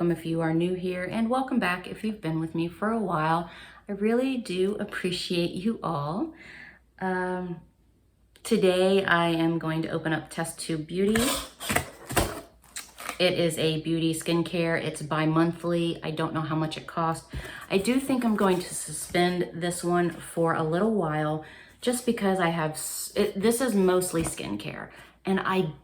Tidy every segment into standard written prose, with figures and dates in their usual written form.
welcome if you are new here, and welcome back if you've been with me for a while. I really do appreciate you all. Today I am going to open up Test Tube Beauty. It is a beauty skincare. It's bi-monthly. I don't know how much it costs. I do think I'm going to suspend this one for a little while just because I have, this is mostly skincare. And I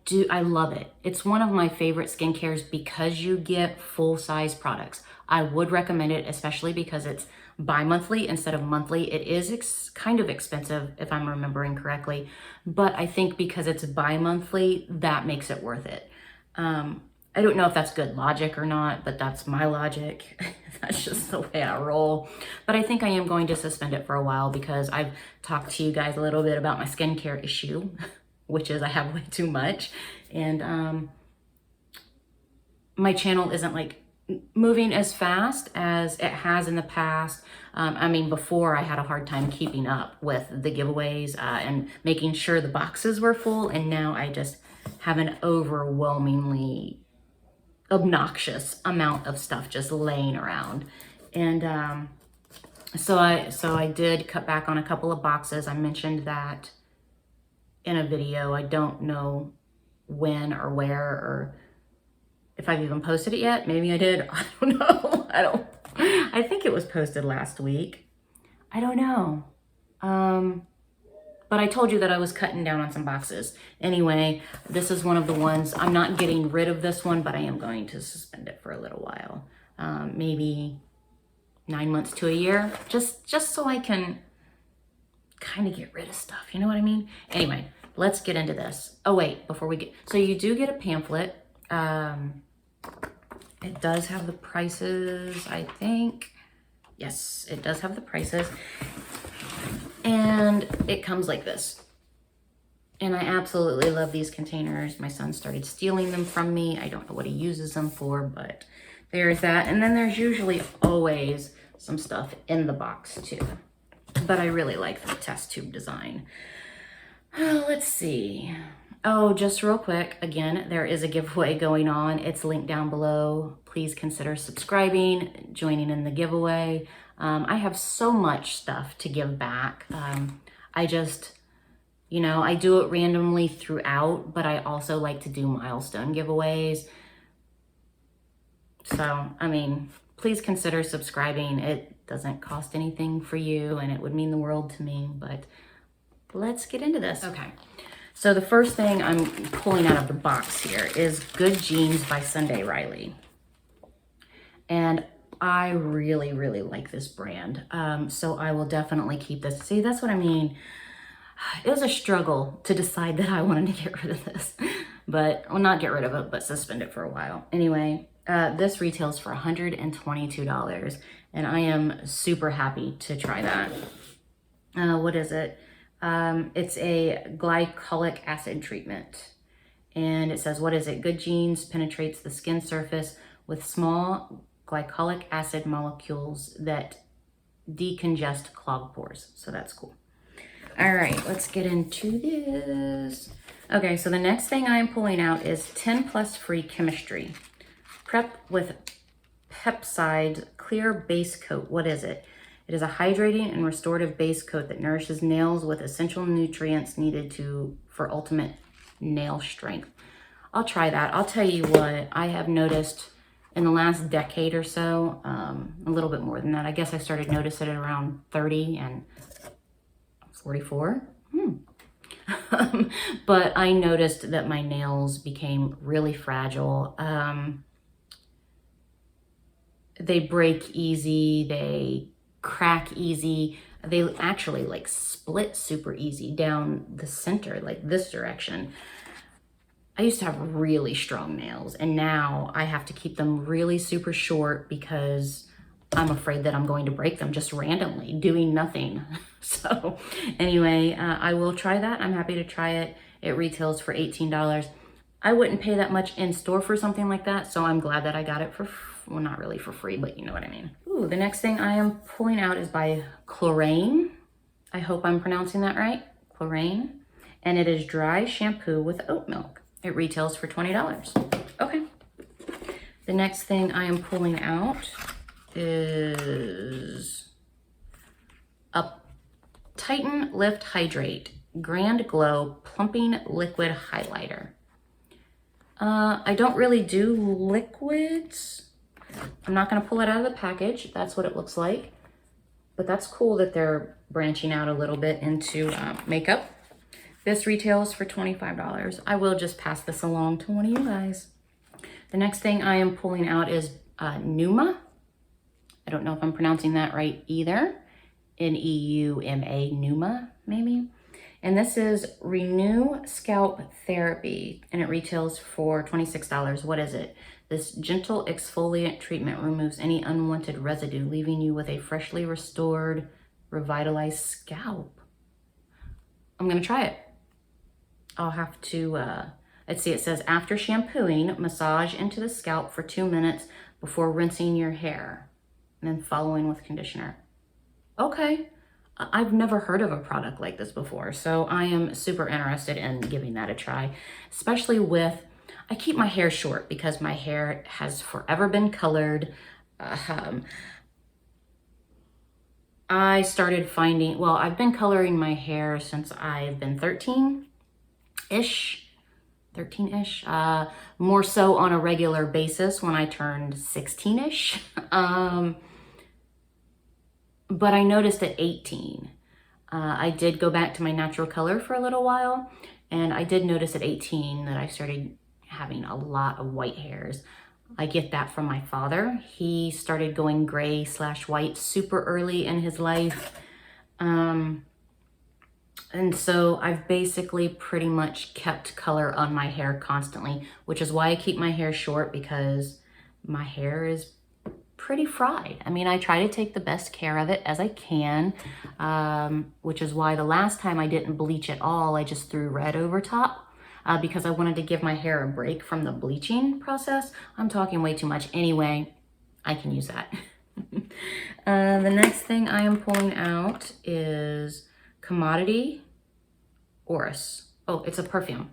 love it. It's one of my favorite skincares because you get full-size products. I would recommend it, especially because it's bi-monthly instead of monthly. It is kind of expensive if I'm remembering correctly, but I think because it's bi-monthly, that makes it worth it. I don't know if that's good logic or not, but that's my logic. That's just the way I roll. But I think I am going to suspend it for a while because I've talked to you guys a little bit about my skincare issue, which is I have way too much. And my channel isn't like moving as fast as it has in the past. I mean, before I had a hard time keeping up with the giveaways and making sure the boxes were full. And now I just have an overwhelmingly obnoxious amount of stuff just laying around. And so I did cut back on a couple of boxes. I mentioned that in a video. I don't know when or where or if I've even posted it yet. Maybe I did. I don't know. I think it was posted last week. I don't know. But I told you that I was cutting down on some boxes. Anyway, this is one of the ones. I'm not getting rid of this one, but I am going to suspend it for a little while. Maybe 9 months to a year, just so I can kind of get rid of stuff. You know what I mean? Anyway, let's get into this. Oh wait, before we get, so you do get a pamphlet. It does have the prices, I think. Yes, it does have the prices. And it comes like this. And I absolutely love these containers. My son started stealing them from me. I don't know what he uses them for, but there's that. And then there's usually always some stuff in the box too. But I really like the test tube design. Let's see. Oh, just real quick, again, there is a giveaway going on. It's linked down below. Please consider subscribing, joining in the giveaway. I have so much stuff to give back. I just, you know, I do it randomly throughout, but I also like to do milestone giveaways. So, I mean, please consider subscribing. It doesn't cost anything for you and it would mean the world to me, but let's get into this. Okay. So the first thing I'm pulling out of the box here is Good Genes by Sunday Riley. And I really, really like this brand. So I will definitely keep this. See, that's what I mean. It was a struggle to decide that I wanted to get rid of this, but, well, not get rid of it, but suspend it for a while. Anyway, this retails for $122 and I am super happy to try that. What is it? It's a glycolic acid treatment. And it says, what is it? Good Genes penetrates the skin surface with small glycolic acid molecules that decongest clogged pores. So that's cool. All right, let's get into this. Okay, so the next thing I am pulling out is 10 Plus Free Chemistry. Prep with Pepside Clear Base Coat. What is it? It is a hydrating and restorative base coat that nourishes nails with essential nutrients needed for ultimate nail strength. I'll try that. I'll tell you what, I have noticed in the last decade or so, a little bit more than that. I guess I started noticing it around 30 and 44. But I noticed that my nails became really fragile. They break easy, they crack easy. They actually like split super easy down the center, like this direction. I used to have really strong nails and now I have to keep them really super short because I'm afraid that I'm going to break them just randomly doing nothing. So anyway, I will try that. I'm happy to try it. It retails for $18. I wouldn't pay that much in store for something like that. So I'm glad that I got it for, well, not really for free, but you know what I mean. Ooh, the next thing I am pulling out is by Chlorane. I hope I'm pronouncing that right. Chlorane. And it is dry shampoo with oat milk. It retails for $20. Okay. The next thing I am pulling out is a Titan Lift Hydrate Grand Glow Plumping Liquid Highlighter. I don't really do liquids. I'm not going to pull it out of the package. That's what it looks like. But that's cool that they're branching out a little bit into makeup. This retails for $25. I will just pass this along to one of you guys. The next thing I am pulling out is Numa. I don't know if I'm pronouncing that right either. N-E-U-M-A, Numa, maybe. And this is Renew Scalp Therapy, and it retails for $26. What is it? This gentle exfoliant treatment removes any unwanted residue, leaving you with a freshly restored, revitalized scalp. I'm gonna try it. I'll have to, let's see, it says after shampooing, massage into the scalp for 2 minutes before rinsing your hair, and then following with conditioner. Okay, I've never heard of a product like this before, so I am super interested in giving that a try, especially with, I keep my hair short because my hair has forever been colored. I started finding, well, I've been coloring my hair since I've been 13-ish, more so on a regular basis when I turned 16-ish. But I noticed at 18, I did go back to my natural color for a little while, and I did notice at 18 that I started having a lot of white hairs. I get that from my father. He started going gray/white super early in his life. And so I've basically pretty much kept color on my hair constantly, which is why I keep my hair short, because my hair is pretty fried. I mean, I try to take the best care of it as I can, which is why the last time I didn't bleach at all, I just threw red over top because I wanted to give my hair a break from the bleaching process. I'm talking way too much. Anyway, I can use that. The next thing I am pulling out is Commodity Orris. Oh, it's a perfume.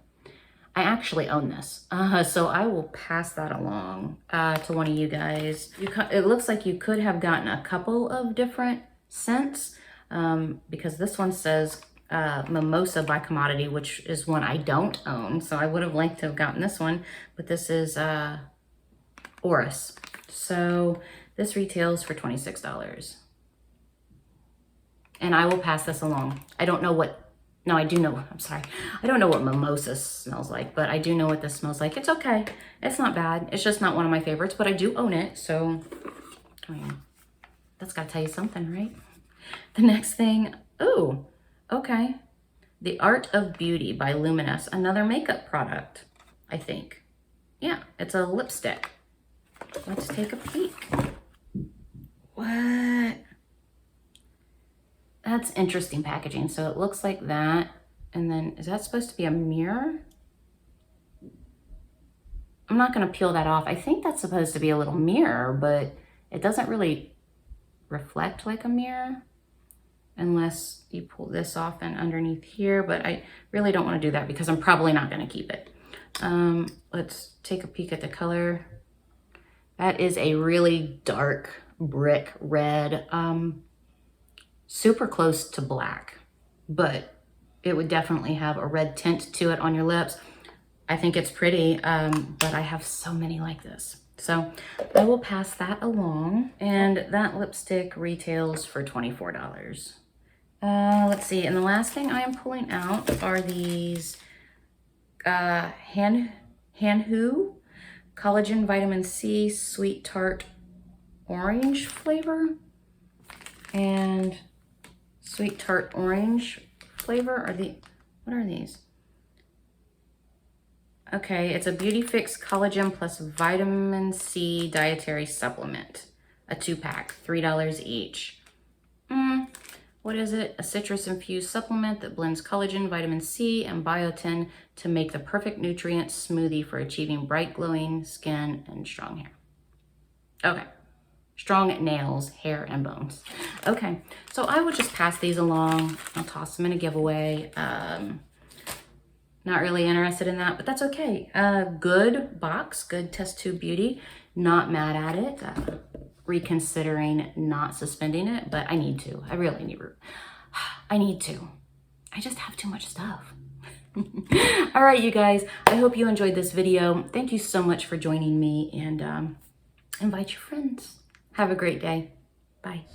I actually own this, so I will pass that along to one of you guys. It looks like you could have gotten a couple of different scents because this one says Mimosa by Commodity, which is one I don't own, so I would have liked to have gotten this one, but this is Orris. So this retails for $26. And I will pass this along. I don't know what, no, I do know, I'm sorry. I don't know what mimosa smells like, but I do know what this smells like. It's okay. It's not bad. It's just not one of my favorites, but I do own it. So, I mean, that's got to tell you something, right? The next thing, oh, okay. The Art of Beauty by Luminous, another makeup product, I think. Yeah, it's a lipstick. Let's take a peek. What? That's interesting packaging. So it looks like that. And then, is that supposed to be a mirror? I'm not going to peel that off. I think that's supposed to be a little mirror, but it doesn't really reflect like a mirror unless you pull this off and underneath here. But I really don't want to do that because I'm probably not going to keep it. Let's take a peek at the color. That is a really dark brick red. Super close to black, but it would definitely have a red tint to it on your lips. I think it's pretty, but I have so many like this. So I will pass that along, and that lipstick retails for $24. Let's see, and the last thing I am pulling out are these Hanhu Collagen Vitamin C Sweet Tart Orange flavor, and Sweet Tart Orange flavor. What are these? Okay, it's a Beauty Fix Collagen plus Vitamin C Dietary Supplement. A 2-pack, $3 each. What is it? A citrus-infused supplement that blends collagen, vitamin C, and biotin to make the perfect nutrient smoothie for achieving bright, glowing skin and strong hair. Okay. Strong nails, hair, and bones. Okay, so I will just pass these along. I'll toss them in a giveaway. Not really interested in that, but that's okay. Good box, good test tube beauty. Not mad at it. Reconsidering not suspending it, but I need to. I really need to. I need to. I just have too much stuff. All right, you guys, I hope you enjoyed this video. Thank you so much for joining me, and invite your friends. Have a great day. Bye.